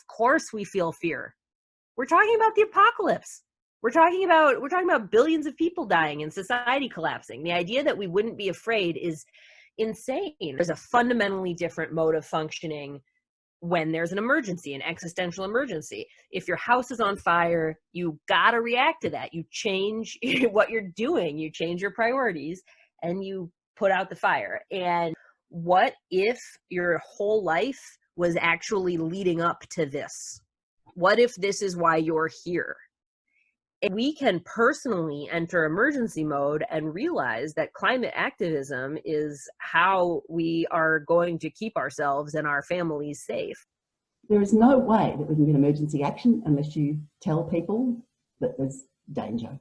course we feel fear. We're talking about the apocalypse. We're talking about billions of people dying and society collapsing. The idea that we wouldn't be afraid is insane. There's a fundamentally different mode of functioning when there's an emergency, an existential emergency. If your house is on fire, you gotta react to that. You change what you're doing, you change your priorities, and you put out the fire. And what if your whole life was actually leading up to this? What if this is why you're here? And we can personally enter emergency mode and realize that climate activism is how we are going to keep ourselves and our families safe. There is no way that we can get emergency action unless you tell people that there's danger.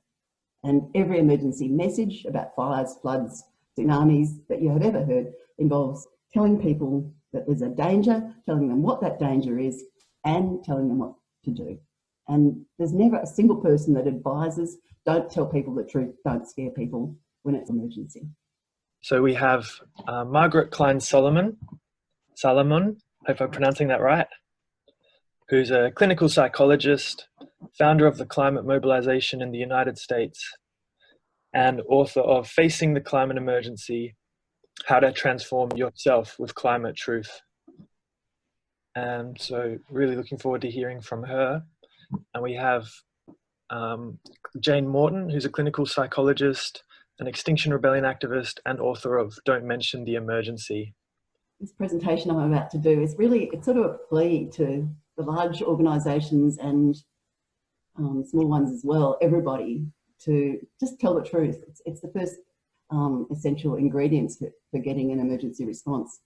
And every emergency message about fires, floods, tsunamis that you have ever heard involves telling people that there's a danger, telling them what that danger is, and telling them what to do. And there's never a single person that advises, don't tell people the truth, don't scare people when it's an emergency. So we have Margaret Klein Salamon, hope I'm pronouncing that right, who's a clinical psychologist, founder of the climate mobilization in the United States, and author of Facing the Climate Emergency, How to Transform Yourself with Climate Truth. And so really looking forward to hearing from her. And we have Jane Morton, who's a clinical psychologist, an Extinction Rebellion activist, and author of Don't Mention the Emergency. This presentation I'm about to do is really, it's sort of a plea to the large organisations and small ones as well, everybody, to just tell the truth. It's the first essential ingredients for getting an emergency response.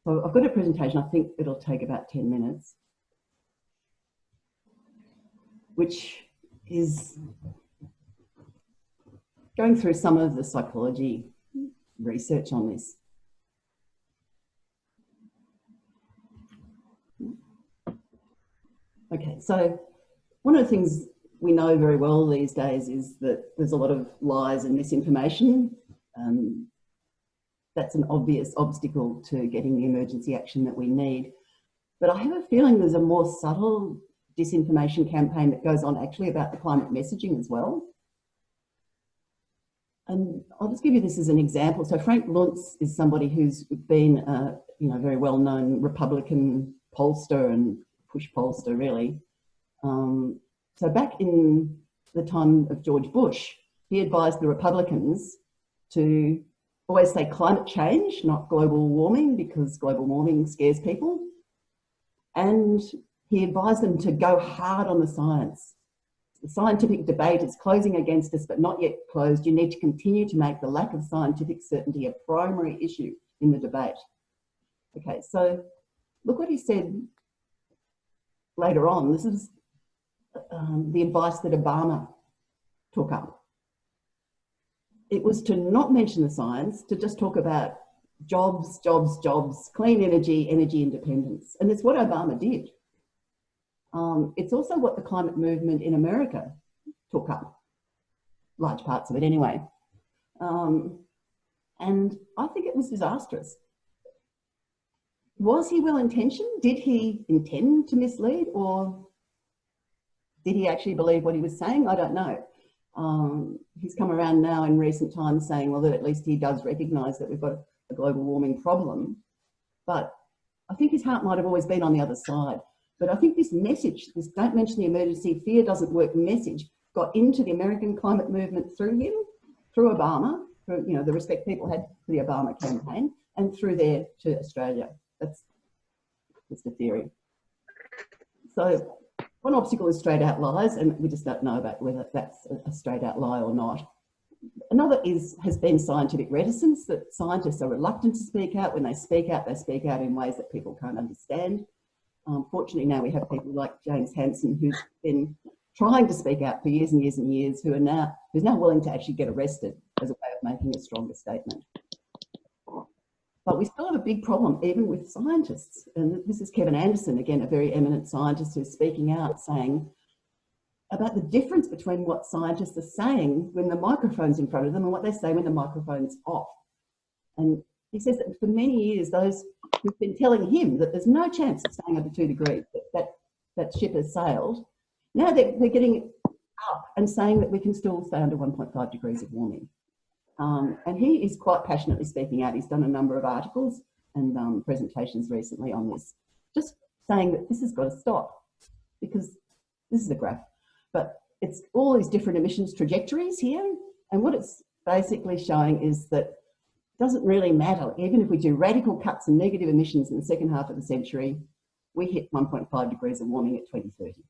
So I've got a presentation, I think it'll take about 10 minutes. Which is going through some of the psychology research on this. Okay, so one of the things we know very well these days is that there's a lot of lies and misinformation. That's an obvious obstacle to getting the emergency action that we need. But I have a feeling there's a more subtle disinformation campaign that goes on actually about the climate messaging as well. And I'll just give you this as an example. So Frank Luntz is somebody who's been a very well-known Republican pollster and push pollster really. So back in the time of George Bush, he advised the Republicans to always say climate change, not global warming, because global warming scares people. And he advised them to go hard on the science. The scientific debate is closing against us, but not yet closed. You need to continue to make the lack of scientific certainty a primary issue in the debate. Okay, so look what he said later on. This is the advice that Obama took up. It was to not mention the science, to just talk about jobs, jobs, jobs, clean energy, energy independence. And it's what Obama did. It's also what the climate movement in America took up, large parts of it anyway. And I think it was disastrous. Was he well-intentioned? Did he intend to mislead, or did he actually believe what he was saying? I don't know. He's come around now in recent times saying, well, that at least he does recognise that we've got a global warming problem. But I think his heart might have always been on the other side. But I think this message, this don't mention the emergency, fear doesn't work message, got into the American climate movement through him, through Obama, through the respect people had for the Obama campaign, and through there to Australia. That's the theory. So one obstacle is straight out lies, and we just don't know about whether that's a straight out lie or not. Another has been scientific reticence, that scientists are reluctant to speak out. When they speak out in ways that people can't understand. Fortunately, now we have people like James Hansen, who's been trying to speak out for years and years and years, who's now willing to actually get arrested as a way of making a stronger statement. But we still have a big problem, even with scientists. And this is Kevin Anderson, again, a very eminent scientist who's speaking out, saying about the difference between what scientists are saying when the microphone's in front of them and what they say when the microphone's off. And he says that for many years, those who've been telling him that there's no chance of staying under 2 degrees, that that ship has sailed. Now they're getting up and saying that we can still stay under 1.5 degrees of warming. And he is quite passionately speaking out. He's done a number of articles and presentations recently on this, just saying that this has got to stop, because this is a graph, but it's all these different emissions trajectories here. And what it's basically showing is that it doesn't really matter. Even if we do radical cuts and negative emissions in the second half of the century, we hit 1.5 degrees of warming at 2030.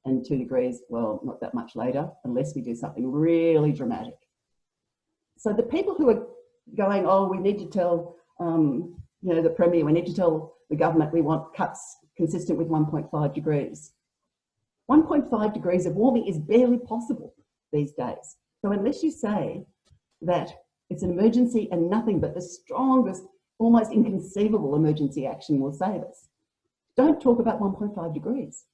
And 2 degrees, well, not that much later, unless we do something really dramatic. So the people who are going, oh, we need to tell, the Premier, we need to tell the government we want cuts consistent with 1.5 degrees. 1.5 degrees of warming is barely possible these days. So unless you say that it's an emergency and nothing but the strongest, almost inconceivable emergency action will save us, don't talk about 1.5 degrees.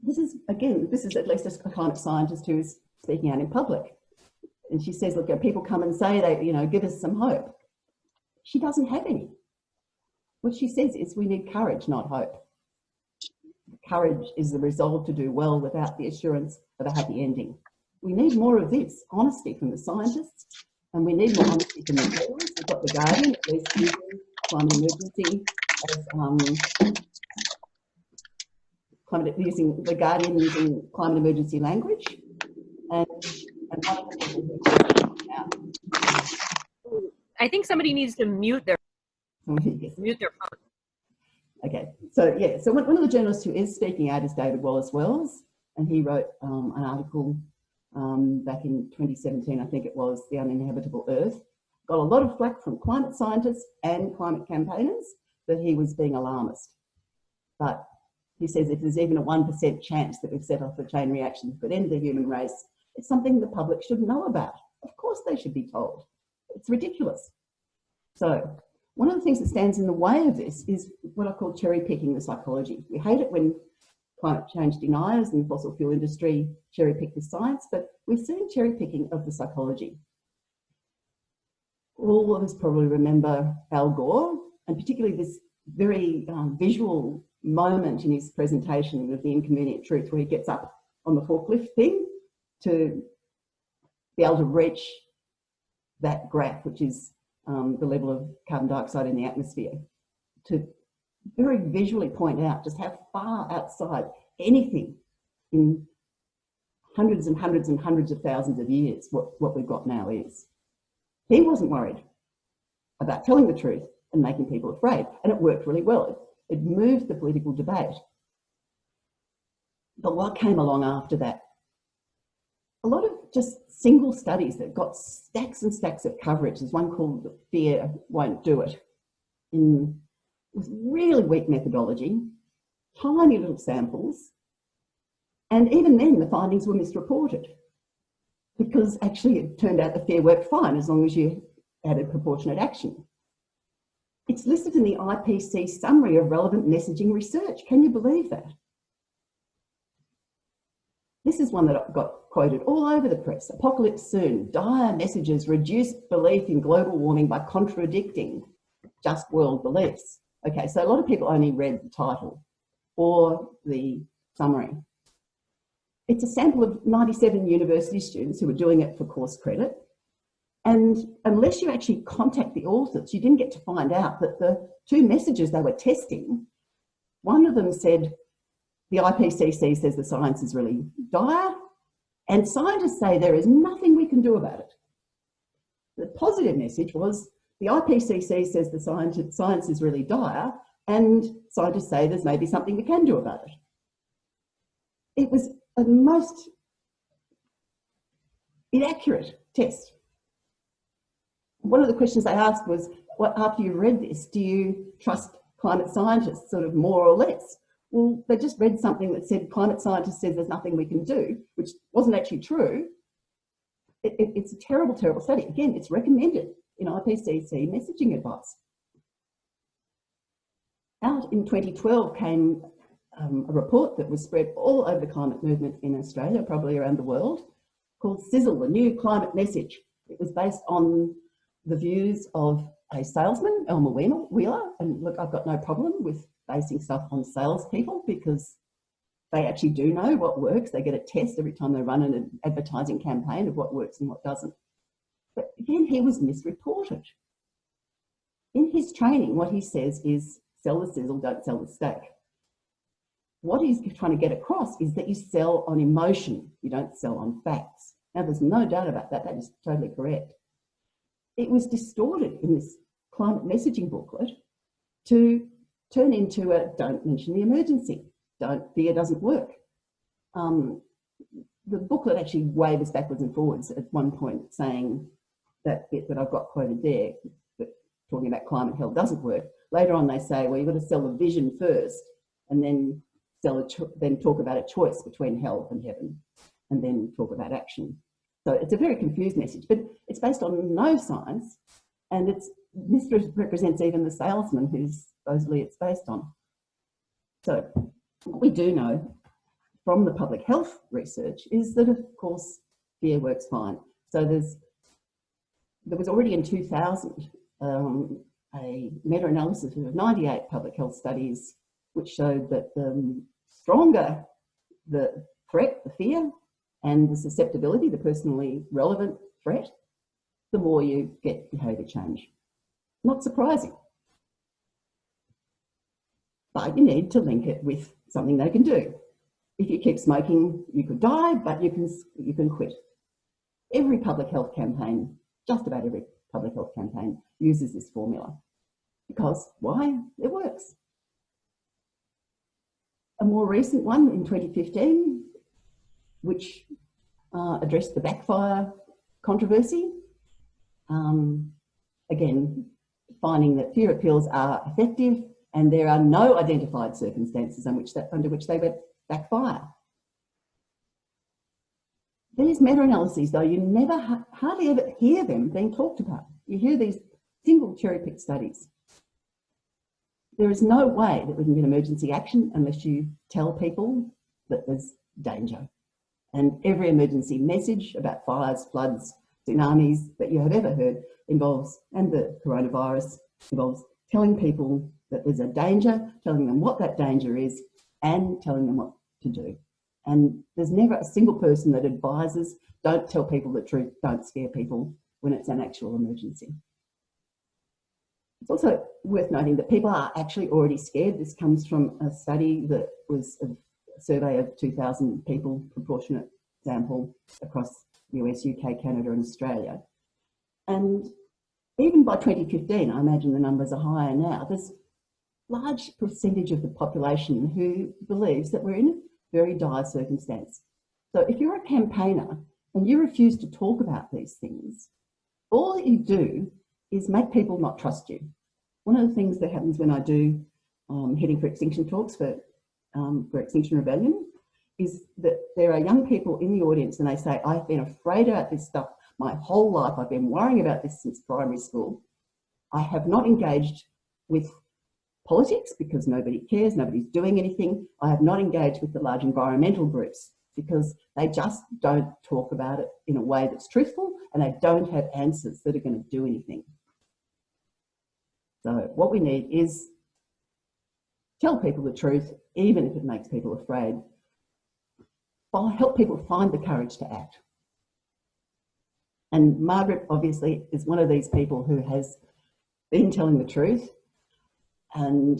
This is at least a kind of scientist who is speaking out in public. And she says, look, people come and say, they, give us some hope. She doesn't have any. What she says is we need courage, not hope. Courage is the resolve to do well without the assurance of a happy ending. We need more of this, honesty from the scientists, and we need more honesty from the journalists. We've got the Guardian, at least using climate emergency as using the Guardian using climate emergency language, and I think somebody needs to mute their yes. mute their phone. Okay, so yeah, so one of the journalists who is speaking out is David Wallace-Wells, and he wrote an article back in 2017, I think it was, The Uninhabitable Earth. Got a lot of flack from climate scientists and climate campaigners that he was being alarmist. But he says if there's even a 1% chance that we've set off a chain reaction that could end the human race, it's something the public should know about. Of course they should be told. It's ridiculous. So one of the things that stands in the way of this is what I call cherry picking the psychology. We hate it when climate change deniers and the fossil fuel industry cherry pick the science, but we've seen cherry picking of the psychology. All of us probably remember Al Gore, and particularly this very visual moment in his presentation of The Inconvenient Truth, where he gets up on the forklift thing to be able to reach that graph, which is the level of carbon dioxide in the atmosphere, to very visually point out just how far outside anything in hundreds and hundreds and hundreds of thousands of years what we've got now is. He wasn't worried about telling the truth and making people afraid, and it worked really well. It moved the political debate. But what came along after that? A lot of just single studies that got stacks and stacks of coverage. There's one called Fear Won't Do It, with really weak methodology, tiny little samples, and even then the findings were misreported, because actually it turned out the fear worked fine as long as you added proportionate action. It's listed in the IPC summary of relevant messaging research. Can you believe that? This is one that got quoted all over the press. Apocalypse soon. Dire messages reduce belief in global warming by contradicting just world beliefs. Okay, so a lot of people only read the title or the summary. It's a sample of 97 university students who were doing it for course credit. And unless you actually contact the authors, you didn't get to find out that the two messages they were testing, one of them said, the IPCC says the science is really dire, and scientists say there is nothing we can do about it. The positive message was the IPCC says the science is really dire, and scientists say there's maybe something we can do about it. It was a most inaccurate test. One of the questions they asked was, after you read this, do you trust climate scientists sort of more or less? Well, they just read something that said climate scientists says there's nothing we can do, which wasn't actually true. It's a terrible, terrible study. Again, it's recommended in IPCC messaging advice. Out in 2012 came a report that was spread all over the climate movement in Australia, probably around the world, called Sizzle, the New Climate Message. It was based on the views of a salesman, Elmer Wheeler, and look, I've got no problem with basing stuff on salespeople because they actually do know what works. They get a test every time they run an advertising campaign of what works and what doesn't. But again, he was misreported. In his training, what he says is sell the sizzle, don't sell the steak. What he's trying to get across is that you sell on emotion, you don't sell on facts. Now, there's no doubt about that. That is totally correct. It was distorted in this climate messaging booklet to turn into a don't mention the emergency. Fear doesn't work. The booklet actually wavers backwards and forwards at one point saying that bit that I've got quoted there, that talking about climate hell doesn't work. Later on they say, well, you've got to sell a vision first and then talk about a choice between hell and heaven and then talk about action. So it's a very confused message, but it's based on no science and it misrepresents even the salesman who's supposedly it's based on. So what we do know from the public health research is that, of course, fear works fine. So there was already in 2000 a meta-analysis of 98 public health studies which showed that the stronger the threat, the fear, and the susceptibility, the personally relevant threat, the more you get behaviour change. Not surprising. But you need to link it with something they can do. If you keep smoking, you could die, but you can quit. Every public health campaign, just about every public health campaign, uses this formula. Because why? It works. A more recent one in 2015, which addressed the backfire controversy. Again, finding that fear appeals are effective and there are no identified circumstances under which they backfire. These meta-analyses, though, you never hardly ever hear them being talked about. You hear these single cherry-picked studies. There is no way that we can get emergency action unless you tell people that there's danger. And every emergency message about fires, floods, tsunamis that you have ever heard involves, and the coronavirus involves, telling people that there's a danger, telling them what that danger is, and telling them what to do. And there's never a single person that advises, don't tell people the truth, don't scare people when it's an actual emergency. It's also worth noting that people are actually already scared. This comes from a study that was a survey of 2,000 people, proportionate sample across US, UK, Canada and Australia. And even by 2015, I imagine the numbers are higher now, there's a large percentage of the population who believes that we're in a very dire circumstance. So if you're a campaigner and you refuse to talk about these things, all that you do is make people not trust you. One of the things that happens when I do heading for extinction talks for Extinction Rebellion is that there are young people in the audience and they say, I've been afraid about this stuff my whole life. I've been worrying about this since primary school. I have not engaged with politics because nobody cares, nobody's doing anything. I have not engaged with the large environmental groups because they just don't talk about it in a way that's truthful and they don't have answers that are going to do anything. So what we need is tell people the truth, even if it makes people afraid. Help people find the courage to act. And Margaret obviously is one of these people who has been telling the truth. And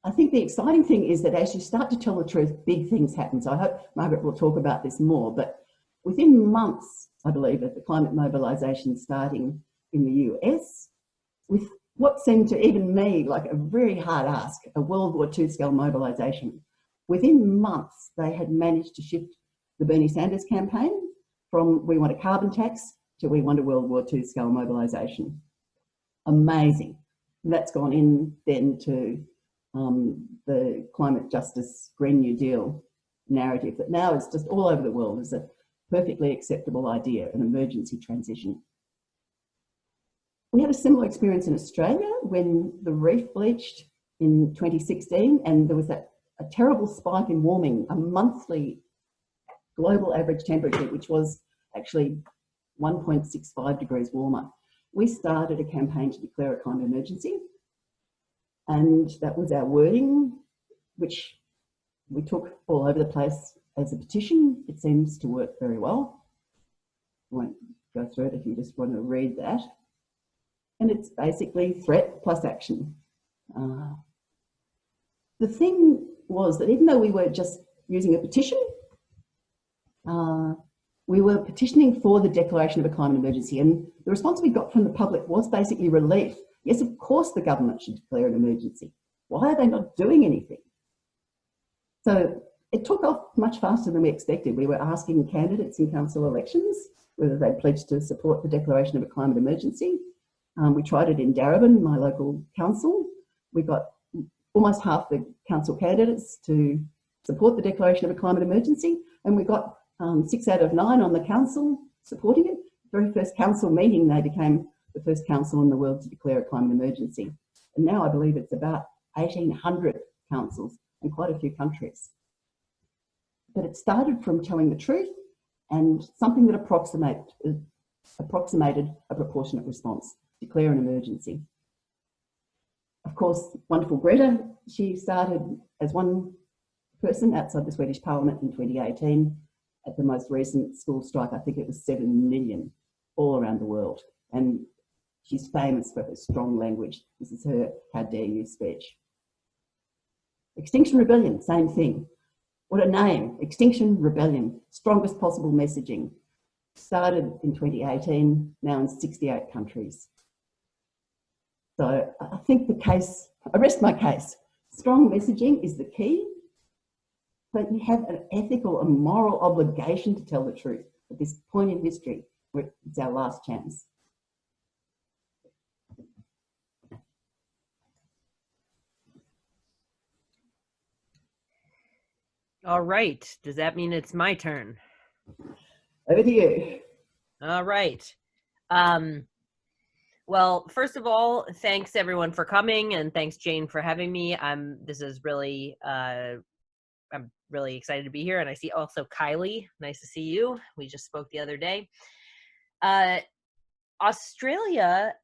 I think the exciting thing is that as you start to tell the truth, big things happen. So I hope Margaret will talk about this more, but within months, I believe, of the climate mobilisation starting in the US, with what seemed to even me like a very hard ask, a World War II scale mobilisation, within months they had managed to shift the Bernie Sanders campaign from we want a carbon tax to we want a World War II scale mobilisation. Amazing. And that's gone in then to the climate justice Green New Deal narrative that now is just all over the world as a perfectly acceptable idea, an emergency transition. We had a similar experience in Australia when the reef bleached in 2016 and there was a terrible spike in warming, a monthly global average temperature, which was actually 1.65 degrees warmer. We started a campaign to declare a climate emergency And that was our wording, which we took all over the place as a petition. It seems to work very well. I won't go through it if you just want to read that. And it's basically threat plus action. The thing was that even though we were just using a petition, we were petitioning for the declaration of a climate emergency, and the response we got from the public was basically relief. Yes, of course the government should declare an emergency. Why are they not doing anything? So it took off much faster than we expected. We were asking candidates in council elections whether they pledged to support the declaration of a climate emergency. We tried it in Darebin, my local council. We got almost half the council candidates to support the declaration of a climate emergency, and we got 6 out of 9 on the council supporting it. The very first council meeting, they became the first council in the world to declare a climate emergency. And now I believe it's about 1,800 councils in quite a few countries. But it started from telling the truth and something that approximated a proportionate response, declare an emergency. Of course, wonderful Greta, she started as one person outside the Swedish Parliament in 2018. At the most recent school strike, I think it was 7 million all around the world. And she's famous for her strong language. This is her "How dare you" speech. Extinction Rebellion, same thing. What a name, Extinction Rebellion, strongest possible messaging. Started in 2018, now in 68 countries. So I think the case, I rest my case. Strong messaging is the key, but you have an ethical and moral obligation to tell the truth at this point in history where it's our last chance. All right. Does that mean it's my turn? Over to you. All right. Well, first of all, thanks everyone for coming, and thanks Jane for having me. This is really, I'm really excited to be here, and I see also Kylie. Nice to see you. We just spoke the other day. Australia,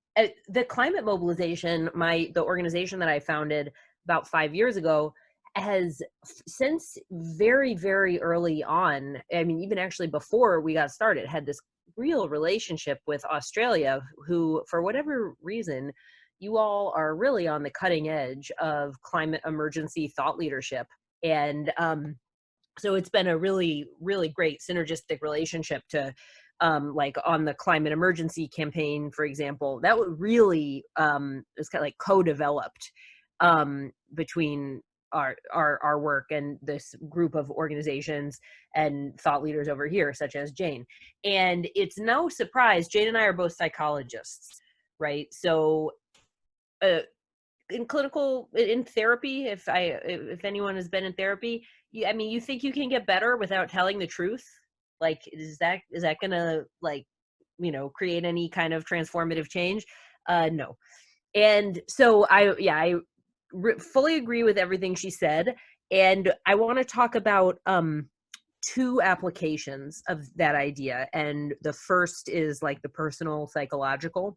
the climate mobilization, the organization that I founded about 5 years ago, has since very, very early on, I mean, even actually before we got started, had this real relationship with Australia, who, for whatever reason, you all are really on the cutting edge of climate emergency thought leadership. And so it's been a really, really great synergistic relationship to, like on the climate emergency campaign, for example, that would really is kind of like co-developed between our work and this group of organizations and thought leaders over here, such as Jane. And it's no surprise, Jane and I are both psychologists, right? So in therapy, if anyone has been in therapy, I mean, you think you can get better without telling the truth? Like, is that gonna, like, you know, create any kind of transformative change? No. And so I fully agree with everything she said, and I want to talk about 2 applications of that idea. And the first is like the personal psychological,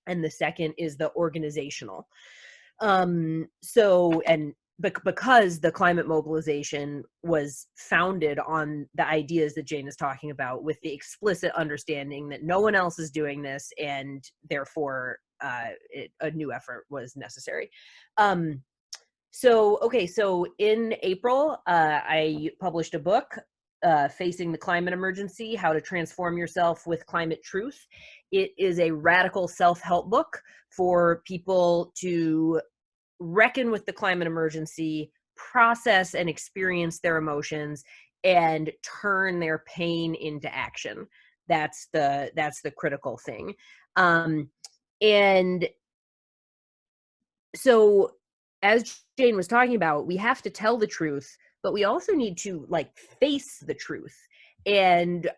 and the second is the organizational. Because the climate mobilization was founded on the ideas that Jane is talking about, with the explicit understanding that no one else is doing this, and therefore a new effort was necessary. So in April, I published a book, Facing the Climate Emergency, How to Transform Yourself with Climate Truth. It is a radical self-help book for people to reckon with the climate emergency, process and experience their emotions, and turn their pain into action. That's the critical thing. And so, as Jane was talking about, we have to tell the truth, but we also need to, like, face the truth. And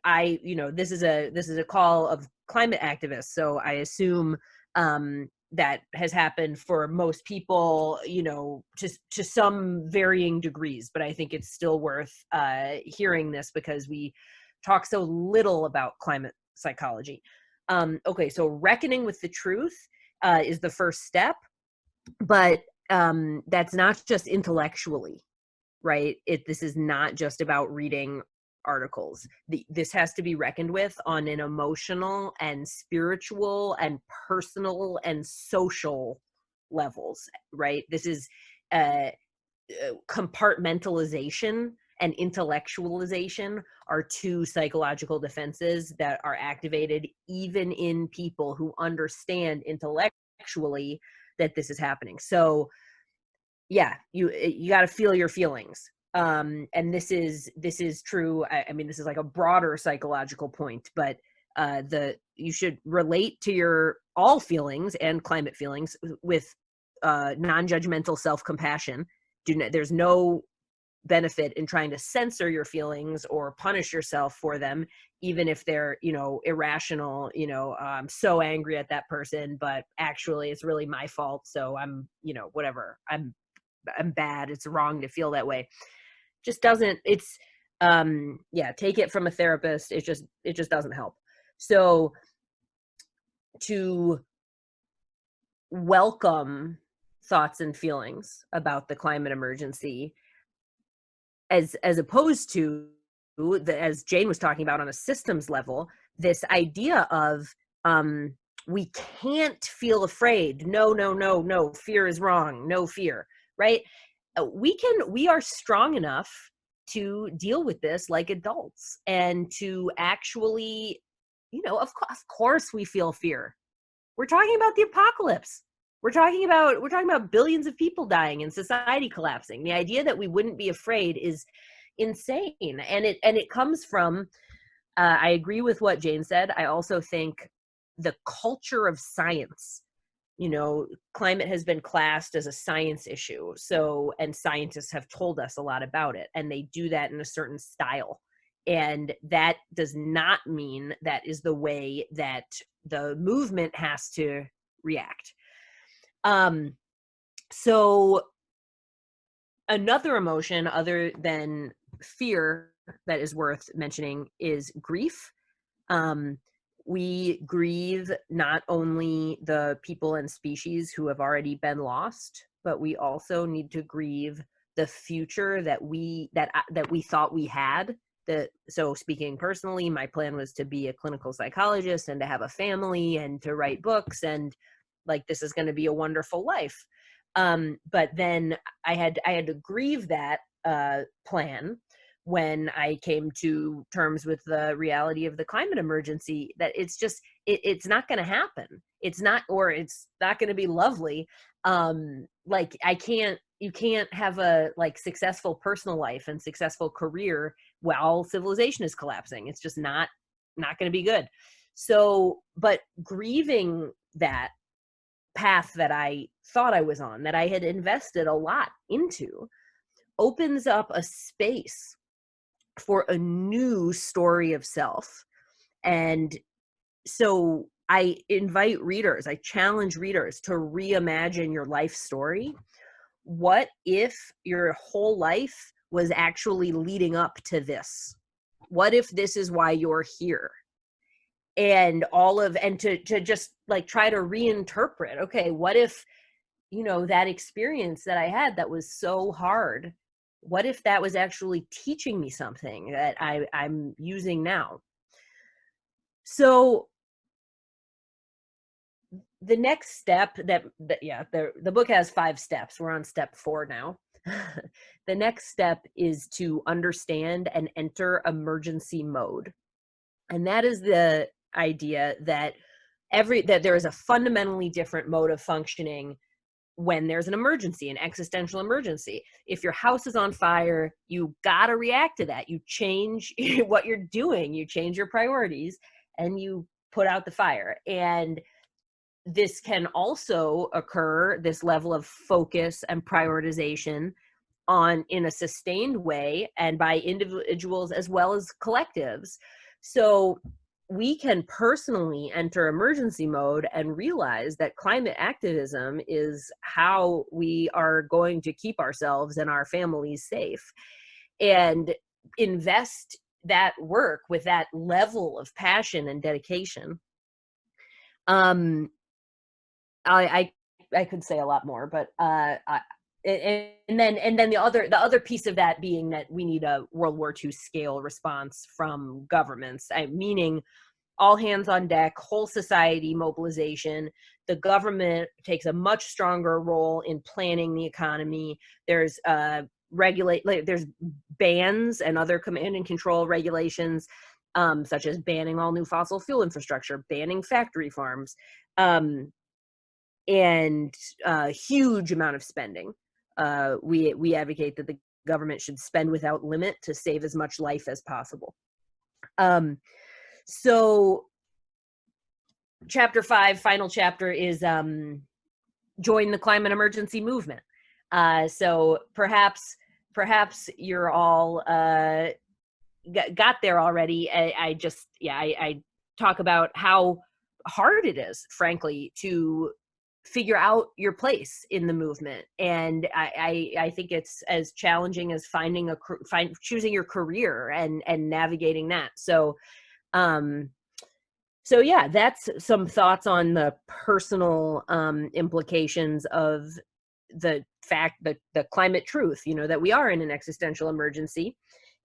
this is a call of climate activists, so I assume that has happened for most people, you know, to some varying degrees, but I think it's still worth hearing this because we talk so little about climate psychology. So reckoning with the truth is the first step, but that's not just intellectually, right? This is not just about reading articles. This has to be reckoned with on an emotional and spiritual and personal and social levels, right? This is compartmentalization and intellectualization are two psychological defenses that are activated even in people who understand intellectually that this is happening. So yeah, you got to feel your feelings. And this is true. I mean, this is like a broader psychological point, but you should relate to your all feelings and climate feelings with non-judgmental self-compassion. There's no benefit in trying to censor your feelings or punish yourself for them, even if they're, irrational. I'm so angry at that person, but actually it's really my fault. So I'm, whatever. I'm bad. It's wrong to feel that way. Just doesn't. It's take it from a therapist. It just doesn't help. So to welcome thoughts and feelings about the climate emergency, as opposed to as Jane was talking about on a systems level, this idea of we can't feel afraid. No, fear is wrong. No fear, right? We are strong enough to deal with this like adults, and to actually, of course we feel fear. We're talking about the apocalypse. We're talking about billions of people dying and society collapsing. The idea that we wouldn't be afraid is insane. And it comes from, I agree with what Jane said. I also think the culture of science, climate has been classed as a science issue. So, and scientists have told us a lot about it, and they do that in a certain style. And that does not mean that is the way that the movement has to react. So another emotion other than fear that is worth mentioning is grief. We grieve not only the people and species who have already been lost, but we also need to grieve the future that we thought we had. So speaking personally, my plan was to be a clinical psychologist and to have a family and to write books, and like, this is going to be a wonderful life. But then I had to grieve that plan when I came to terms with the reality of the climate emergency, that it's not going to happen. It's not going to be lovely. You can't have a successful personal life and successful career while civilization is collapsing. It's just not going to be good. So, but grieving that path that I thought I was on, that I had invested a lot into, opens up a space for a new story of self. And so I challenge readers to reimagine your life story. What if your whole life was actually leading up to this? What if this is why you're here? And to just try to reinterpret, okay, what if, that experience that I had that was so hard, what if that was actually teaching me something that I'm using now? So the next step the book has 5 steps. We're on step 4 now. The next step is to understand and enter emergency mode. And that is the idea that there is a fundamentally different mode of functioning when there's an emergency, an existential emergency. If your house is on fire, you gotta react to that. You change what you're doing, you change your priorities, and you put out the fire. And this can also occur, this level of focus and prioritization, in a sustained way, and by individuals as well as collectives. So we can personally enter emergency mode and realize that climate activism is how we are going to keep ourselves and our families safe, and invest that work with that level of passion and dedication. I I could say a lot more, but and then the other piece of that being that we need a World War II scale response from governments, meaning all hands on deck, whole society mobilization. The government takes a much stronger role in planning the economy. There's there's bans and other command and control regulations, such as banning all new fossil fuel infrastructure, banning factory farms, and a huge amount of spending. We advocate that the government should spend without limit to save as much life as possible. So chapter 5, final chapter, is join the climate emergency movement. So perhaps you're all got there already. I talk about how hard it is, frankly, to figure out your place in the movement, and I think it's as challenging as choosing your career and navigating that. So yeah, that's some thoughts on the personal implications of the fact that the climate truth, that we are in an existential emergency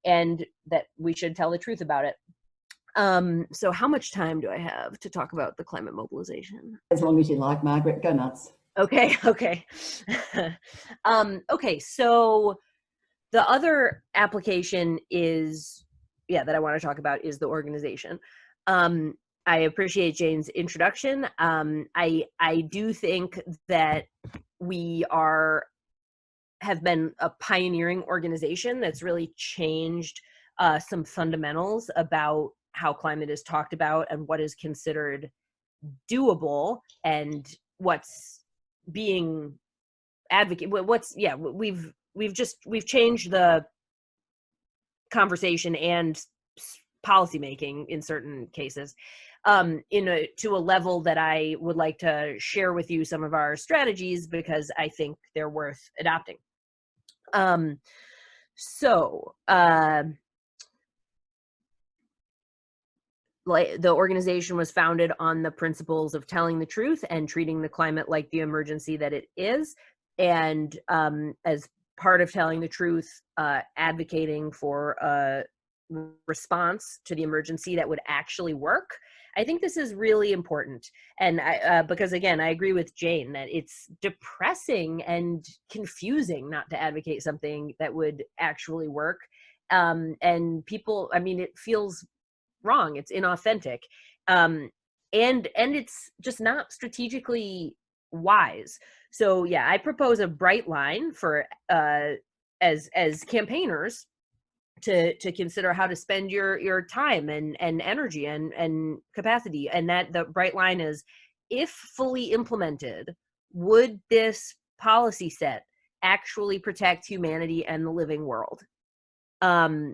and that we should tell the truth about it. So how much time do I have to talk about the climate mobilization? As long as you like, Margaret, go nuts. Okay. Okay, so the other application that I want to talk about is the organization. I appreciate Jane's introduction. I do think that we have been a pioneering organization that's really changed some fundamentals about how climate is talked about and what is considered doable and what's being advocated. We've changed the conversation and policymaking in certain cases to a level that I would like to share with you some of our strategies because I think they're worth adopting. The organization was founded on the principles of telling the truth and treating the climate like the emergency that it is. And as part of telling the truth, advocating for a response to the emergency that would actually work. I think this is really important. And because again, I agree with Jane that it's depressing and confusing not to advocate something that would actually work. And people, it feels wrong. It's inauthentic. And it's just not strategically wise. So yeah, I propose a bright line for as campaigners to consider how to spend your time and energy and capacity. And that the bright line is, if fully implemented, would this policy set actually protect humanity and the living world? That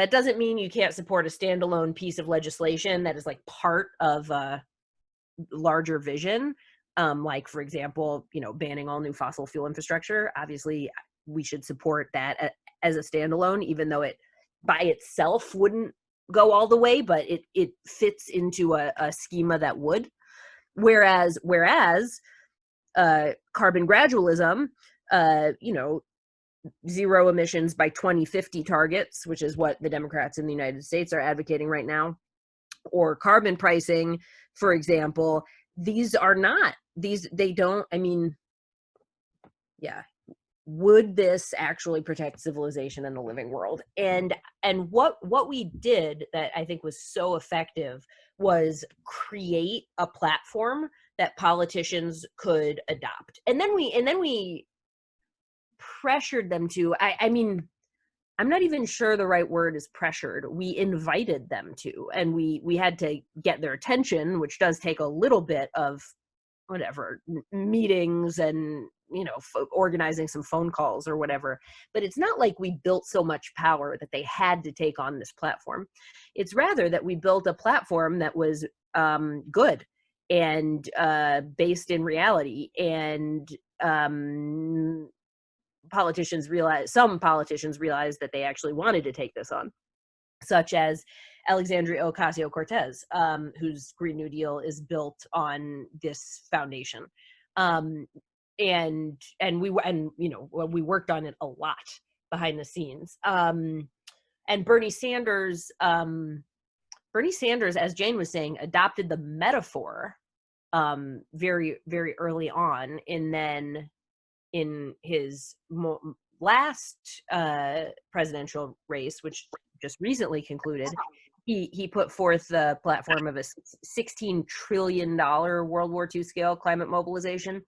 doesn't mean you can't support a standalone piece of legislation that is like part of a larger vision. Like, for example, banning all new fossil fuel infrastructure. Obviously, we should support that as a standalone, even though it by itself wouldn't go all the way, but it fits into a schema that would. Whereas carbon gradualism, zero emissions by 2050 targets, which is what the Democrats in the United States are advocating right now, or carbon pricing, for example, would this actually protect civilization and the living world? And what we did that I think was so effective was create a platform that politicians could adopt. And then we pressured them to, I'm not even sure the right word is pressured. We invited them to, and we had to get their attention, which does take a little bit of meetings and, organizing some phone calls or whatever. But it's not like we built so much power that they had to take on this platform. It's rather that we built a platform that was good and based in reality. And some politicians realized that they actually wanted to take this on, such as Alexandria Ocasio-Cortez, whose Green New Deal is built on this foundation. And we worked on it a lot behind the scenes. And Bernie Sanders, as Jane was saying, adopted the metaphor very, very early on, and then in his last presidential race, which just recently concluded, he put forth the platform of a $16 trillion World War II scale climate mobilization.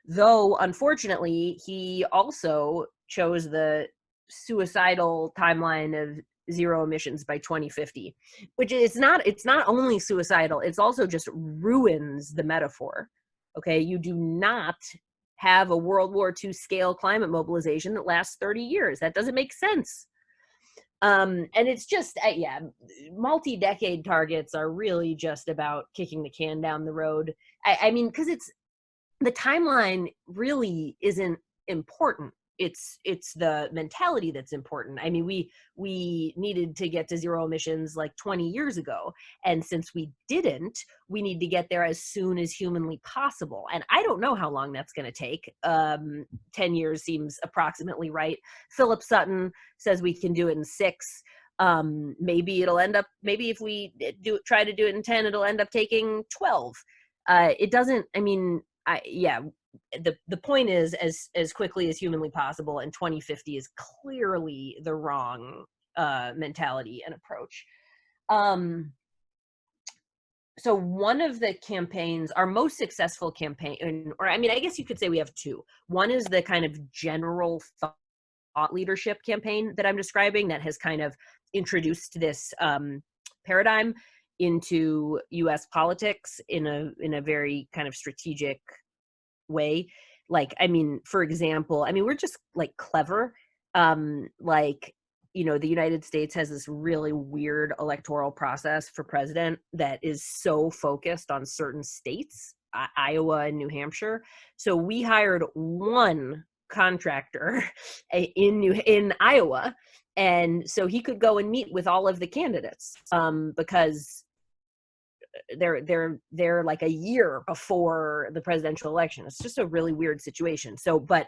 Though, unfortunately, he also chose the suicidal timeline of zero emissions by 2050, which it's not only suicidal, it's also just ruins the metaphor. Okay, you do not have a World War II scale climate mobilization that lasts 30 years. That doesn't make sense. And it's just, multi-decade targets are really just about kicking the can down the road. I mean, because the timeline really isn't important. It's the mentality that's important. I mean, we needed to get to zero emissions like 20 years ago. And since we didn't, we need to get there as soon as humanly possible. And I don't know how long that's going to take. 10 years seems approximately right. Philip Sutton says we can do it in 6. Maybe if we try to do it in 10, it'll end up taking 12. It doesn't, I mean, the point is as quickly as humanly possible, and 2050 is clearly the wrong mentality and approach. So one of the campaigns, our most successful campaign, or I mean, I guess you could say we have 2. One is the kind of general thought leadership campaign that I'm describing that has kind of introduced this paradigm into U.S. politics in a very kind of strategic way. Like, I mean, for example, I mean, we're just like clever. Like, you know, the United States has this really weird electoral process for president that is so focused on certain states, Iowa and New Hampshire. So we hired one contractor in Iowa, and so he could go and meet with all of the candidates because they're like a year before the presidential election. It's just a really weird situation. So, but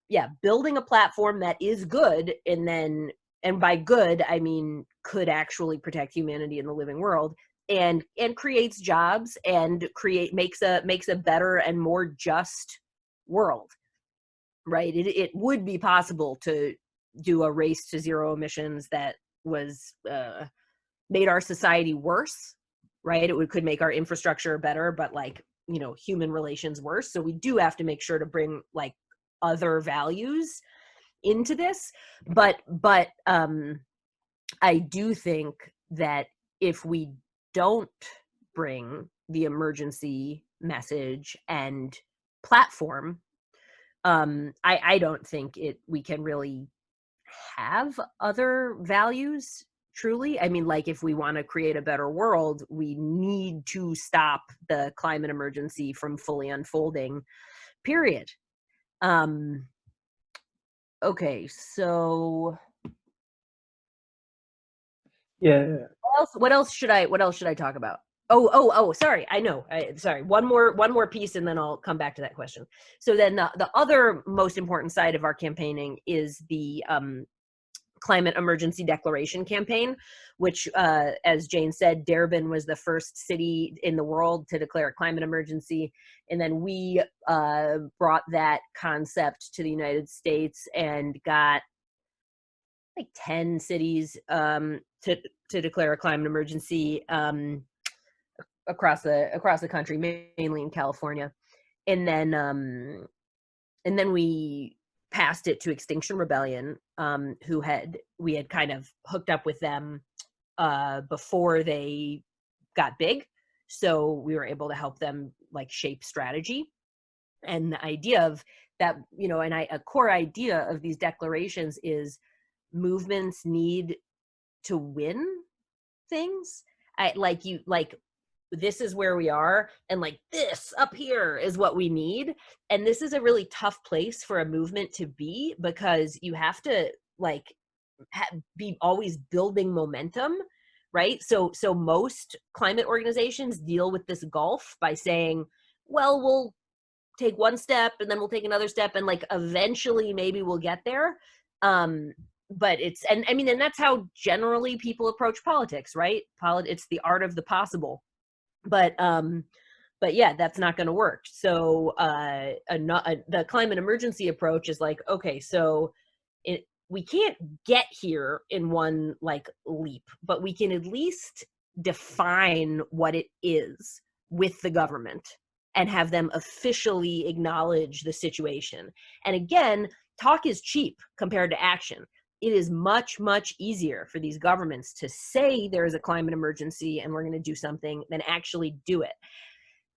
yeah, building a platform that is good, and by good, I mean could actually protect humanity in the living world, and creates jobs and makes a better and more just world, right? It would be possible to do a race to zero emissions that was made our society worse, right? It could make our infrastructure better, but like, you know, human relations worse. So we do have to make sure to bring like other values into this. But I do think that if we don't bring the emergency message and platform, I don't think we can really have other values. Truly, I mean, like if we want to create a better world, we need to stop the climate emergency from fully unfolding, period. Okay, so Yeah. what else should I talk about? Oh, sorry. I know. Sorry. One more piece, and then I'll come back to that question. So then the other most important side of our campaigning is the climate emergency declaration campaign, which, as Jane said, Durban was the first city in the world to declare a climate emergency. And then we brought that concept to the United States and got like 10 cities to declare a climate emergency across the country, mainly in California. And then we passed it to Extinction Rebellion, we had kind of hooked up with them before they got big. So we were able to help them like shape strategy. And the idea of that, you know, and a core idea of these declarations is movements need to win things. This is where we are, and like this up here is what we need. And this is a really tough place for a movement to be, because you have to like be always building momentum, right? So most climate organizations deal with this gulf by saying, well, we'll take one step and then we'll take another step, and like eventually maybe we'll get there. But it's, and I mean, and that's how generally people approach politics, right? It's the art of the possible. But yeah, that's not going to work. So the climate emergency approach is like, okay, so we can't get here in one like leap, but we can at least define what it is with the government and have them officially acknowledge the situation. And again, talk is cheap compared to action. It is much, much easier for these governments to say there is a climate emergency and we're going to do something than actually do it.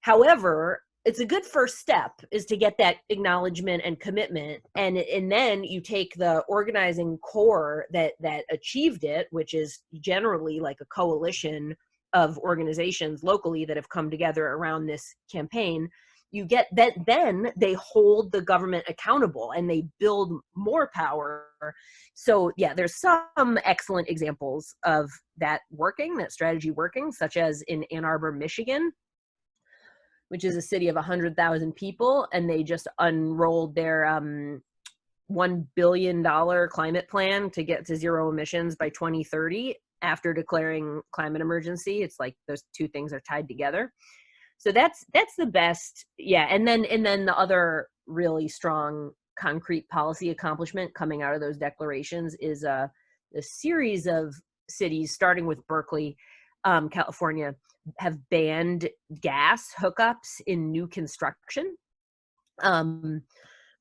However, it's a good first step is to get that acknowledgement and commitment, and then you take the organizing core that achieved it, which is generally like a coalition of organizations locally that have come together around this campaign. You get that, then they hold the government accountable and they build more power. So yeah, there's some excellent examples of that working, that strategy working, such as in Ann Arbor, Michigan, which is a city of 100,000 people, and they just unrolled their $1 billion climate plan to get to zero emissions by 2030 after declaring climate emergency. It's like those two things are tied together. So that's the best. Yeah, and then the other really strong concrete policy accomplishment coming out of those declarations is a series of cities, starting with Berkeley, California, have banned gas hookups in new construction,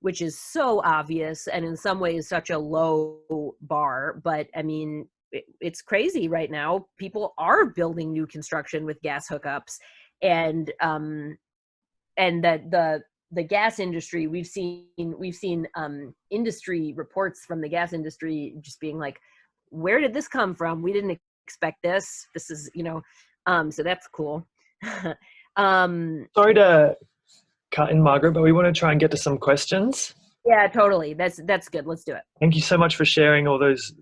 which is so obvious and in some ways such a low bar. But I mean, it's crazy right now. People are building new construction with gas hookups, and that the gas industry, we've seen industry reports from the gas industry just being like, where did this come from? We didn't expect this. This is, so that's cool. Sorry to cut in, Margaret, but we want to try and get to some questions. Yeah, totally. That's good. Let's do it. Thank you so much for sharing all those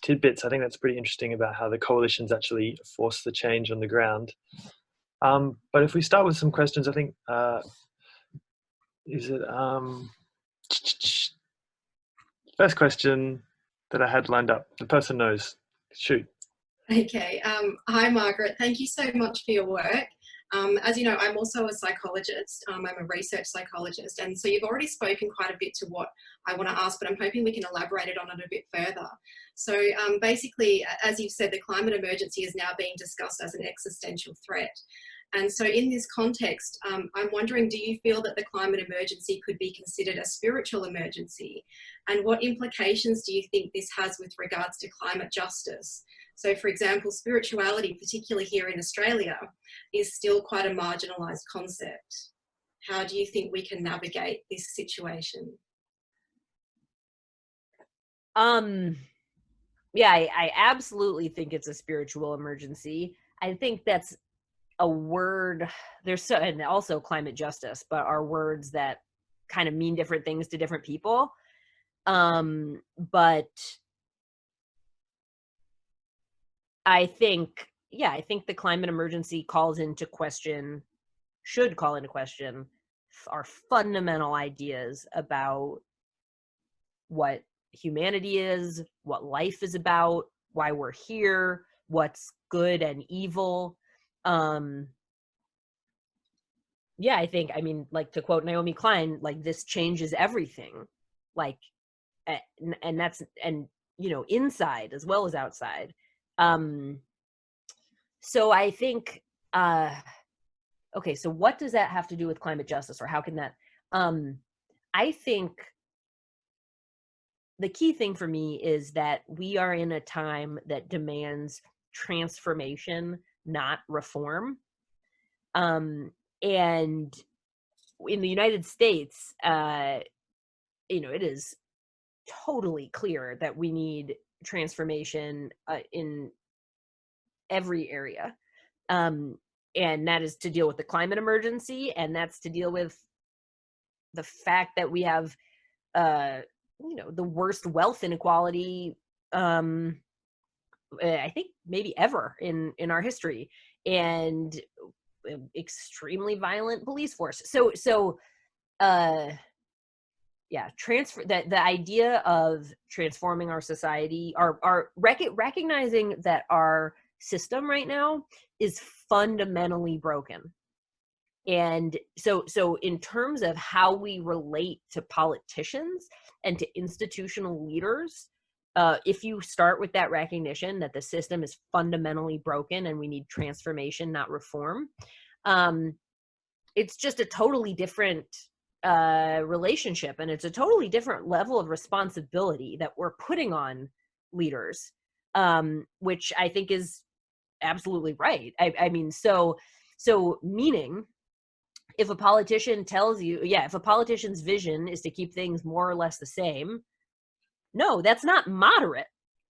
tidbits. I think that's pretty interesting about how the coalitions actually force the change on the ground. But if we start with some questions, I think, first question that I had lined up, the person knows. Shoot. Okay. Hi, Margaret. Thank you so much for your work. As you know, I'm also a psychologist. I'm a research psychologist. And so you've already spoken quite a bit to what I want to ask, but I'm hoping we can elaborate on it a bit further. So basically, as you've said, the climate emergency is now being discussed as an existential threat. And so in this context, I'm wondering, do you feel that the climate emergency could be considered a spiritual emergency? And what implications do you think this has with regards to climate justice? So for example, spirituality, particularly here in Australia, is still quite a marginalised concept. How do you think we can navigate this situation? Yeah, I absolutely think it's a spiritual emergency. I think that's a word, and also climate justice, but are words that kind of mean different things to different people. But I think the climate emergency should call into question our fundamental ideas about what humanity is, what life is about, why we're here, what's good and evil. Yeah, I think, I mean, like, to quote Naomi Klein, like, this changes everything, like, and that's, and inside as well as outside. So I think, okay, so what does that have to do with climate justice, or how can that, I think the key thing for me is that we are in a time that demands transformation, not reform. And in the United States, it is totally clear that we need transformation in every area. And that is to deal with the climate emergency, and that's to deal with the fact that we have, the worst wealth inequality I think maybe ever in our history, and extremely violent police force. So yeah, the idea of transforming our society, recognizing that our system right now is fundamentally broken. And so in terms of how we relate to politicians and to institutional leaders, if you start with that recognition that the system is fundamentally broken and we need transformation, not reform, it's just a totally different relationship, and it's a totally different level of responsibility that we're putting on leaders, which I think is absolutely right. I mean, so meaning, if a politician tells you, if a politician's vision is to keep things more or less the same, no, that's not moderate,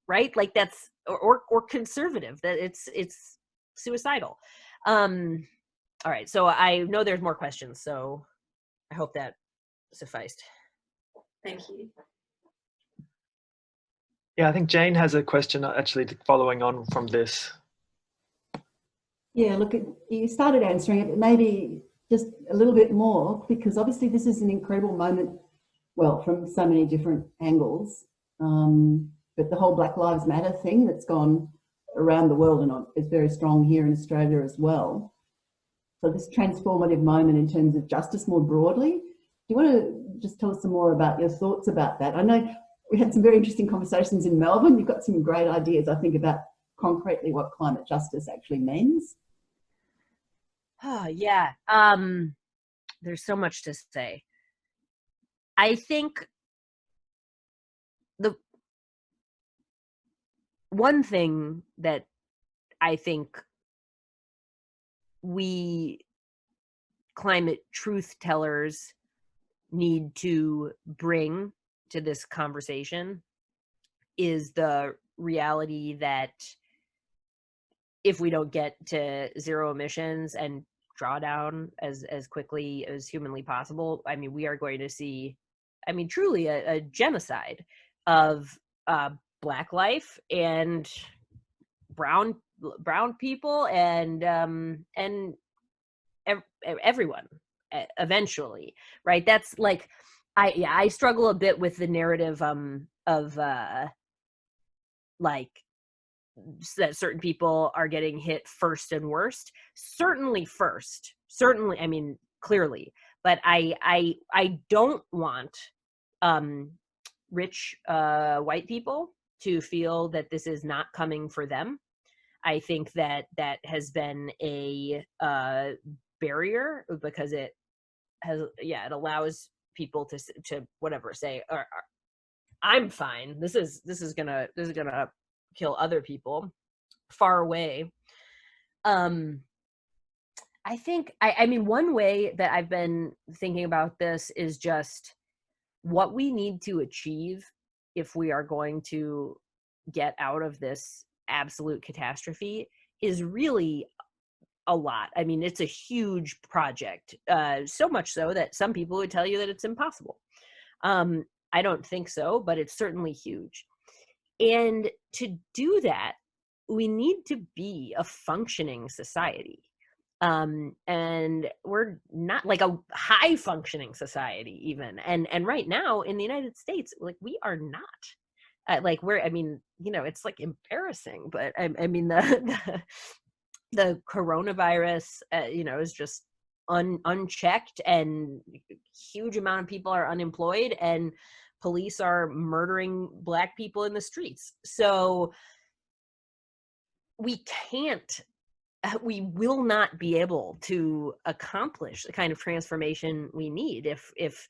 right? Like that's or conservative. That it's suicidal. All right, so I know there's more questions, so I hope that sufficed. Thank you. Yeah, I think Jane has a question actually following on from this. Yeah, look, you started answering it, but maybe just a little bit more, because obviously this is an incredible moment, well, from so many different angles. But the whole Black Lives Matter thing that's gone around the world and is very strong here in Australia as well. So this transformative moment in terms of justice more broadly, do you want to just tell us some more about your thoughts about that? I know we had some very interesting conversations in Melbourne. You've got some great ideas, I think, about concretely what climate justice actually means. Oh, yeah. There's so much to say. I think the one thing that I think we climate truth tellers need to bring to this conversation is the reality that if we don't get to zero emissions and draw down as quickly as humanly possible, I mean, we are going to see, I mean, truly a genocide of Black life and brown people and everyone eventually, right? That's like, I struggle a bit with the narrative of like that certain people are getting hit first and worst. Certainly, I mean, clearly, but I don't want rich white people to feel that this is not coming for them. I think that has been a barrier, because it it allows people to whatever say, I'm fine. This is gonna kill other people far away. I think I mean, one way that I've been thinking about this is just what we need to achieve if we are going to get out of this absolute catastrophe is really a lot. I mean, it's a huge project, so much so that some people would tell you that it's impossible. I don't think so, but it's certainly huge. And to do that, we need to be a functioning society. And we're not like a high functioning society even. And right now in the United States, like, we are not. Like, I mean, you know, it's like embarrassing, but I mean, the coronavirus, you know, is just unchecked, and huge amount of people are unemployed, and police are murdering Black people in the streets. So we will not be able to accomplish the kind of transformation we need if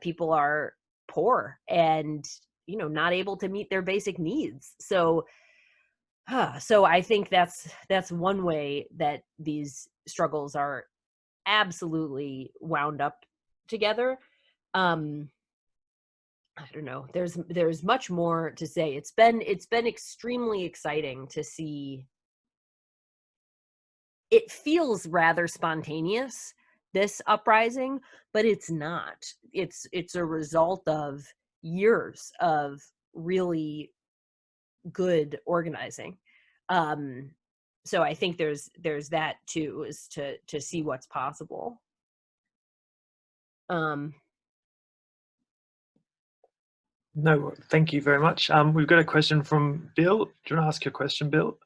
people are poor and, you know, not able to meet their basic needs. So I think that's one way that these struggles are absolutely wound up together. I don't know. There's much more to say. It's been extremely exciting to see. It feels rather spontaneous, this uprising, but it's not. It's a result of years of really good organizing. So I think there's that too, is to see what's possible. No, thank you very much. We've got a question from Bill. Do you want to ask your question, Bill?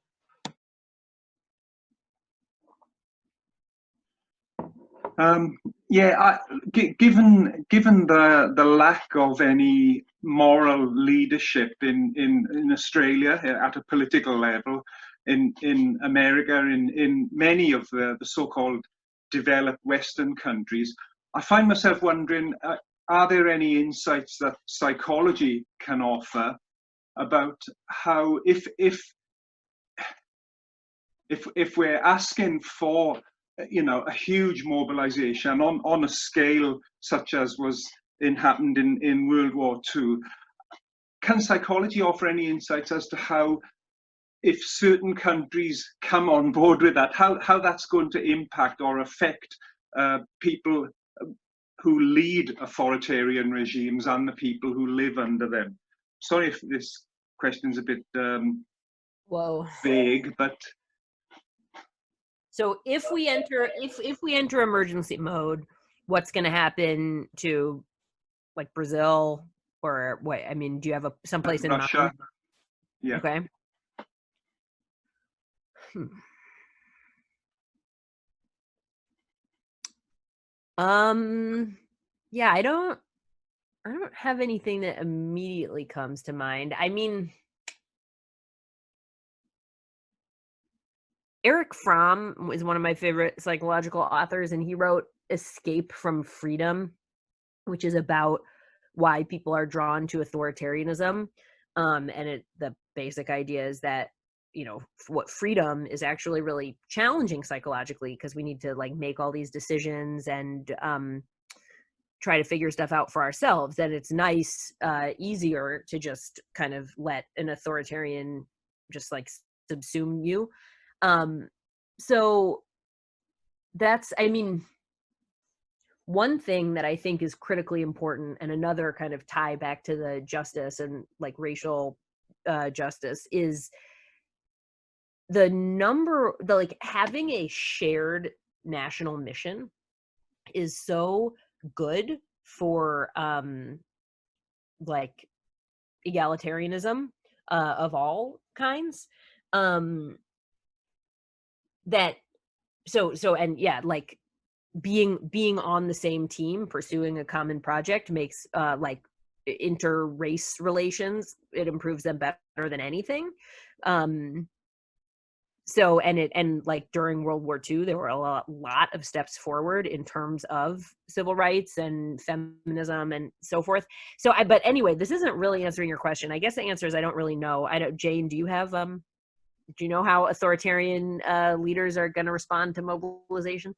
Yeah, given the lack of any moral leadership in Australia at a political level, in America, in many of the so-called developed Western countries, I find myself wondering, are there any insights that psychology can offer about how, if we're asking for, you know, a huge mobilization on a scale such as happened in World War II, can psychology offer any insights as to how, if certain countries come on board with that, how that's going to impact or affect people who lead authoritarian regimes and the people who live under them? Sorry if this question's a bit vague, but so if we enter emergency mode, what's going to happen to, like, Brazil, or what? I mean, do you have someplace in Russia? mind? Yeah. Okay. Yeah, I don't have anything that immediately comes to mind. I mean, Eric Fromm is one of my favorite psychological authors, and he wrote Escape from Freedom, which is about why people are drawn to authoritarianism. And the basic idea is that, you know, what freedom is actually really challenging psychologically, because we need to, like, make all these decisions and try to figure stuff out for ourselves. And it's easier to just kind of let an authoritarian just, like, subsume you. So that's, I mean, one thing that I think is critically important, and another kind of tie back to the justice and, like, racial justice, is like, having a shared national mission is so good for like, egalitarianism of all kinds. That and yeah, like, being on the same team, pursuing a common project makes like, inter-race relations, it improves them better than anything. So, and like, during World War II, there were a lot of steps forward in terms of civil rights and feminism and so forth. So, but anyway, this isn't really answering your question. I guess the answer is I don't really know. Jane, do you have do you know how authoritarian leaders are going to respond to mobilization?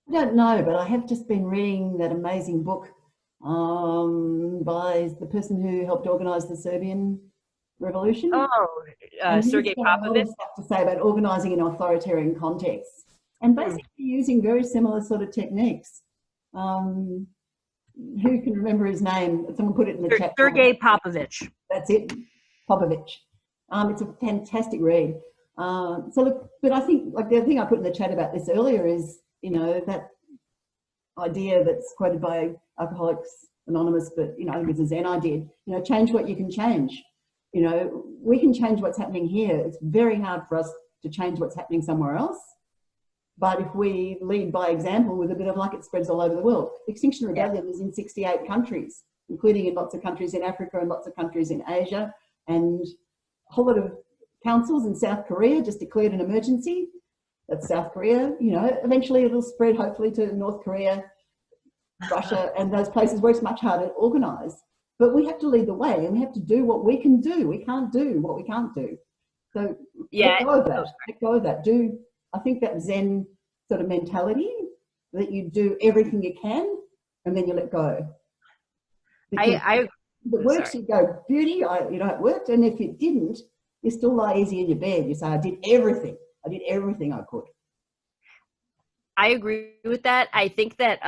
I don't know, but I have just been reading that amazing book by the person who helped organize the Serbian revolution. Oh, Sergei Popovich. A lot of stuff to say about organizing in authoritarian contexts, and basically using very similar sort of techniques. Who can remember his name? Someone put it in the chat. Sergei Popovich. That's it, Popovich. It's a fantastic read. So look, but I think, like, the other thing I put in the chat about this earlier is, you know, that idea that's quoted by Alcoholics Anonymous, but, you know, I think it's a Zen idea, you know, change what you can change. You know, we can change what's happening here. It's very hard for us to change what's happening somewhere else. But if we lead by example with a bit of luck, it spreads all over the world. Extinction Rebellion is in 68 countries, including in lots of countries in Africa and lots of countries in Asia. And a whole lot of councils in South Korea just declared an emergency. That's South Korea. You know, eventually it'll spread, hopefully, to North Korea, Russia, and those places where it's much harder to organise. But we have to lead the way, and we have to do what we can do. We can't do what we can't do. So let go of that. Let go of that. I think that Zen sort of mentality, that you do everything you can and then you let go. If it works, you go, beauty, it worked. And if it didn't, you still lie easy in your bed. You say, I did everything I could. I agree with that. I think that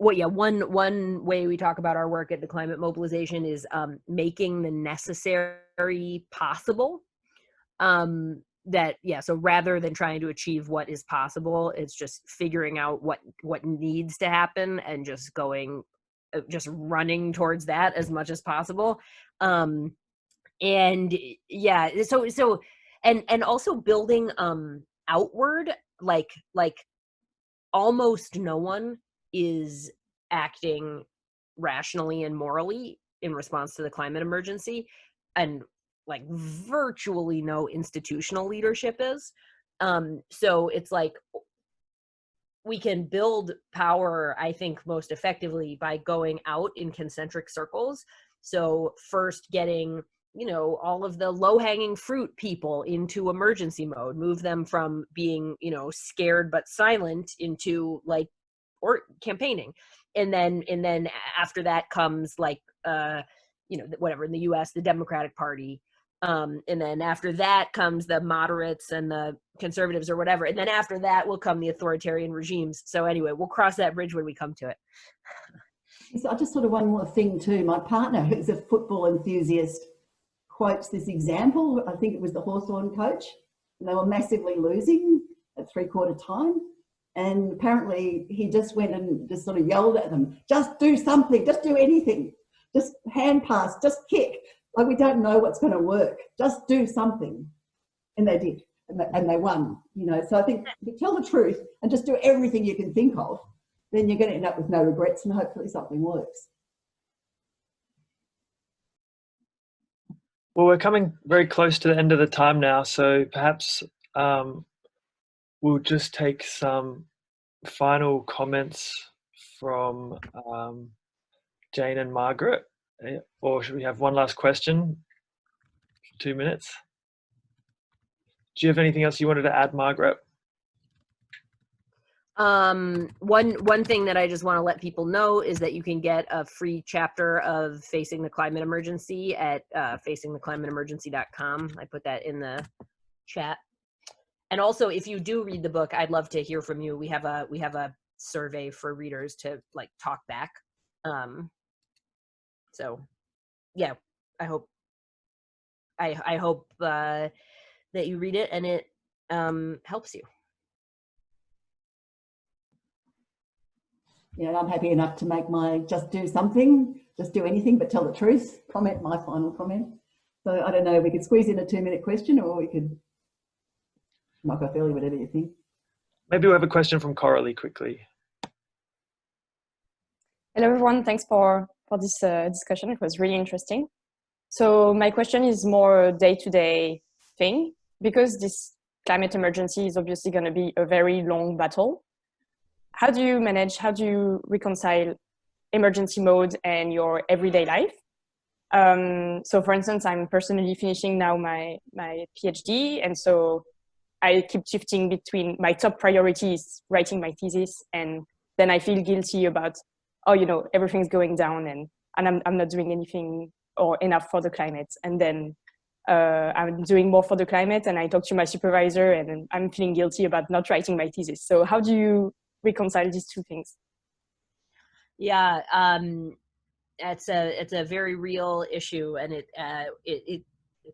one way we talk about our work at the Climate Mobilization is making the necessary possible. So rather than trying to achieve what is possible, it's just figuring out what needs to happen and just running towards that as much as possible. And also building outward, like almost no one is acting rationally and morally in response to the climate emergency, and like virtually no institutional leadership is. So it's like we can build power, I think, most effectively by going out in concentric circles. So first getting, all of the low-hanging fruit people into emergency mode, move them from being, scared but silent into or campaigning. And then after that comes whatever, in the US, the Democratic Party. And then after that comes the moderates and the conservatives or whatever. And then after that will come the authoritarian regimes. So anyway, we'll cross that bridge when we come to it. So I just sort of one more thing too. My partner, who's a football enthusiast, quotes this example. I think it was the Hawthorn coach. And they were massively losing at 3/4 time. And apparently he just went and just sort of yelled at them, just do something, just do anything, just hand pass, just kick. Like, we don't know what's going to work. Just do something. And they did. And they won, So I think if you tell the truth and just do everything you can think of, then you're going to end up with no regrets and hopefully something works. Well, we're coming very close to the end of the time now, so perhaps we'll just take some final comments from Jane and Margaret. Or should we have one last question? 2 minutes. Do you have anything else you wanted to add, Margaret? One thing that I just want to let people know is that you can get a free chapter of Facing the Climate Emergency at facingtheclimateemergency.com. I put that in the chat. And also, if you do read the book, I'd love to hear from you. We have a survey for readers to talk back. So yeah, I hope that you read it and it helps you. Yeah, I'm happy enough to make my just do something, just do anything but tell the truth comment, my final comment. So I don't know, we could squeeze in a 2-minute question, or we could knock off early, whatever you think. Maybe we'll have a question from Coralie quickly. Hello everyone, thanks for this discussion. It was really interesting. So my question is more a day-to-day thing, because this climate emergency is obviously going to be a very long battle. How do you reconcile emergency mode and your everyday life? So for instance, I'm personally finishing now my PhD, and so I keep shifting between my top priorities, writing my thesis, and then I feel guilty about, everything's going down and I'm not doing anything or enough for the climate. And then I'm doing more for the climate, and I talk to my supervisor and I'm feeling guilty about not writing my thesis. So how do you reconcile these two things? Yeah, it's a very real issue, and it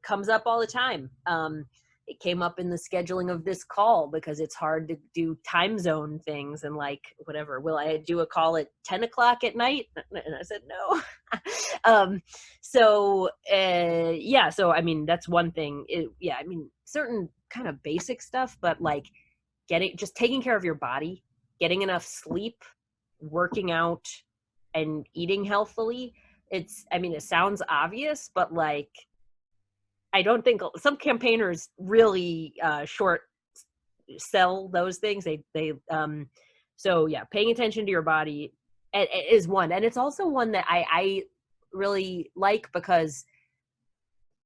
comes up all the time. It came up in the scheduling of this call because it's hard to do time zone things and whatever. Will I do a call at 10 o'clock at night? And I said no. So I mean, that's one thing. Certain kind of basic stuff, but just taking care of your body, getting enough sleep, working out, and eating healthily. It sounds obvious, but I don't think some campaigners really short sell those things. So yeah, paying attention to your body is one, and it's also one that I really like because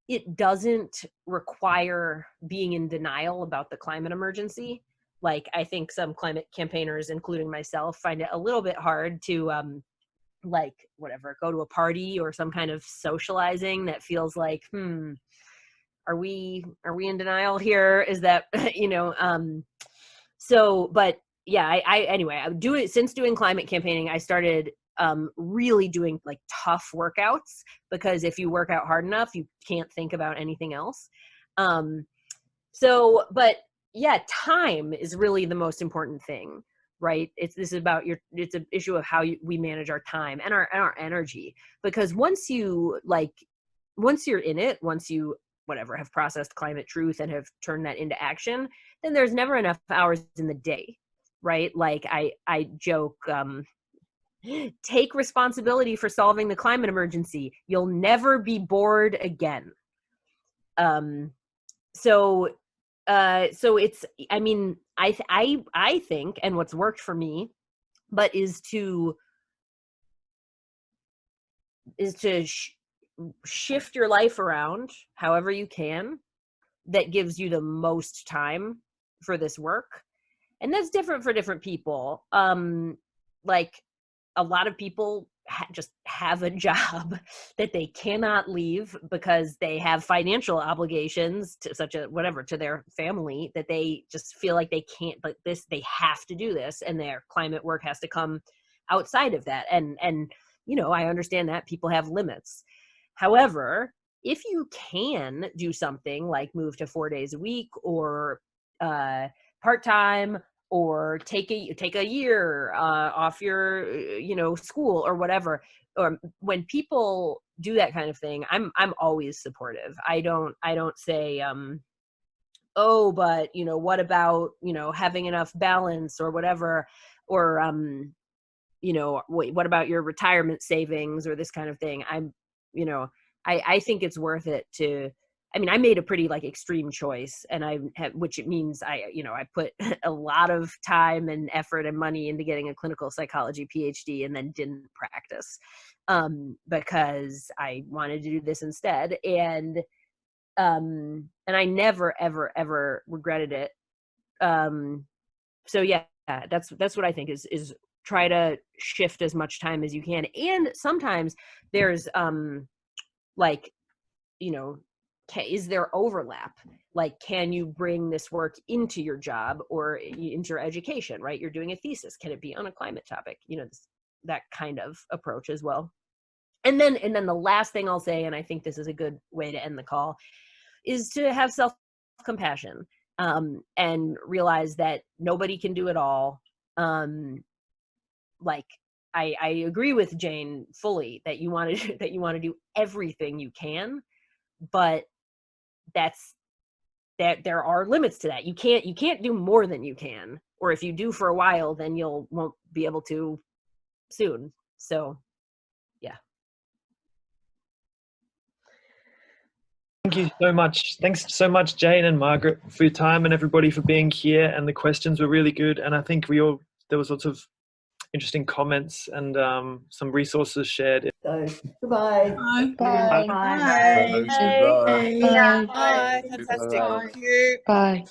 it doesn't require being in denial about the climate emergency. I think some climate campaigners, including myself, find it a little bit hard to go to a party or some kind of socializing that feels like, are we in denial here? Is that, but yeah, anyway, I do it since doing climate campaigning. I started really doing like tough workouts, because if you work out hard enough, you can't think about anything else. So, but yeah, time is really the most important thing, right? This is about it's an issue of how we manage our time and our energy, because once you're in it, once you whatever have processed climate truth and have turned that into action, then there's never enough hours in the day, right? Like I joke, take responsibility for solving the climate emergency. You'll never be bored again. So it's, I mean, I think, and what's worked for me, but is to shift your life around however you can that gives you the most time for this work. And that's different for different people. Like a lot of people just have a job that they cannot leave because they have financial obligations to to their family, that they just feel like they can't, but they have to do this, and their climate work has to come outside of that. And I understand that people have limits. However, if you can do something like move to 4 days a week, or part-time, or take a year off your school or whatever, or when people do that kind of thing, I'm always supportive. I don't say oh, but what about having enough balance or whatever, or what about your retirement savings or this kind of thing. I think it's worth it to, I made a pretty extreme choice, and which it means I put a lot of time and effort and money into getting a clinical psychology PhD, and then didn't practice because I wanted to do this instead. And I never, ever, ever regretted it. So yeah, that's what I think is try to shift as much time as you can. And sometimes there's is there overlap? Like, can you bring this work into your job or into your education, right? You're doing a thesis. Can it be on a climate topic? That kind of approach as well. And then the last thing I'll say, and I think this is a good way to end the call, is to have self-compassion and realize that nobody can do it all. I agree with Jane fully that you want to do everything you can, but there are limits to that. You can't do more than you can, or if you do for a while, then won't be able to soon. So yeah. Thank you so much. Thanks so much, Jane and Margaret, for your time, and everybody for being here. And the questions were really good. And I think there was lots of interesting comments and some resources shared. So goodbye. Bye. Bye. Bye. Bye. Bye. Fantastic. Thank you. Bye.